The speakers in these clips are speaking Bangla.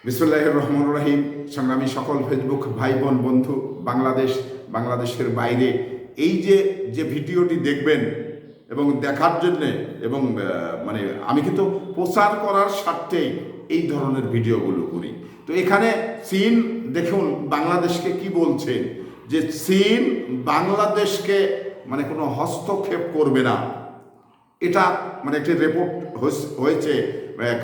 বিসমিল্লাহির রহমানির রহিম। সংগ্রামী সকল ফেসবুক ভাই বোন বন্ধু, বাংলাদেশের বাইরে এই যে ভিডিওটি দেখবেন এবং দেখার জন্যে এবং মানে আমি কিন্তু প্রচার করার স্বার্থেই এই ধরনের ভিডিওগুলো করি। তো এখানে চীন দেখুন বাংলাদেশকে কি বলছে, যে চীন বাংলাদেশকে মানে কোনো হস্তক্ষেপ করবে না, এটা মানে একটি রিপোর্ট হয়েছে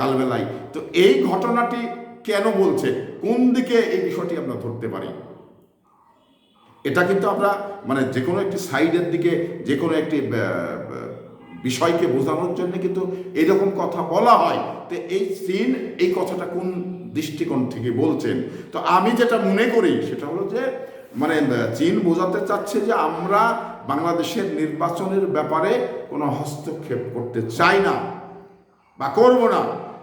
কালবেলায়। তো এই ঘটনাটি কেন বলছে, কোন দিকে এই বিষয়টি আমরা ধরতে পারি, এটা কিন্তু আমরা মানে যে কোনো একটি সাইডের দিকে যে কোনো একটি বিষয়কে বোঝানোর জন্য কিন্তু এইরকম কথা বলা হয়। তো এই চীন এই কথাটা কোন দৃষ্টিকোণ থেকে বলছেন, তো আমি যেটা মনে করি সেটা হলো যে মানে চীন বোঝাতে চাচ্ছে যে আমরা বাংলাদেশের নির্বাচনের ব্যাপারে কোনো হস্তক্ষেপ করতে চাই না বা করব না।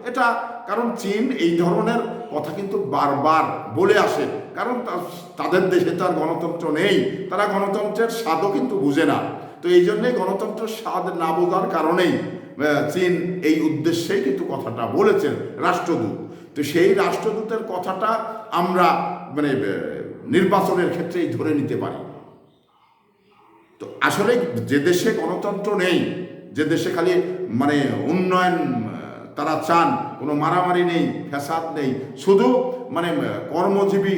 এটা কারণ চীন এই ধরনের কথা কিন্তু বারবার বলে আসে, কারণ তাদের দেশে তো আর গণতন্ত্র নেই, তারা গণতন্ত্রের স্বাদও কিন্তু বুঝে না। তো এই জন্যেই গণতন্ত্রের স্বাদ না বোঝার কারণেই চীন এই উদ্দেশ্যেই কিন্তু কথাটা বলেছেন রাষ্ট্রদূত। তো সেই রাষ্ট্রদূতের কথাটা আমরা মানে নির্বাচনের ক্ষেত্রেই ধরে নিতে পারি। তো আসলে যে দেশে গণতন্ত্র নেই, যে দেশে খালি মানে উন্নয়ন তারা চান, কোনো মারামারি নেই, ফ্যাসাদ নেই, শুধু মানে কর্মজীবী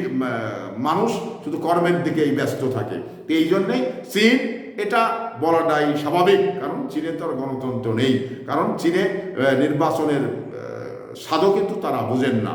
মানুষ শুধু কর্মের দিকেই ব্যস্ত থাকে। তো এই জন্যেই চীন এটা বলাটাই স্বাভাবিক, কারণ চীনে তো আর গণতন্ত্র নেই, কারণ চীনে নির্বাচনের স্বাদও কিন্তু তারা বোঝেন না।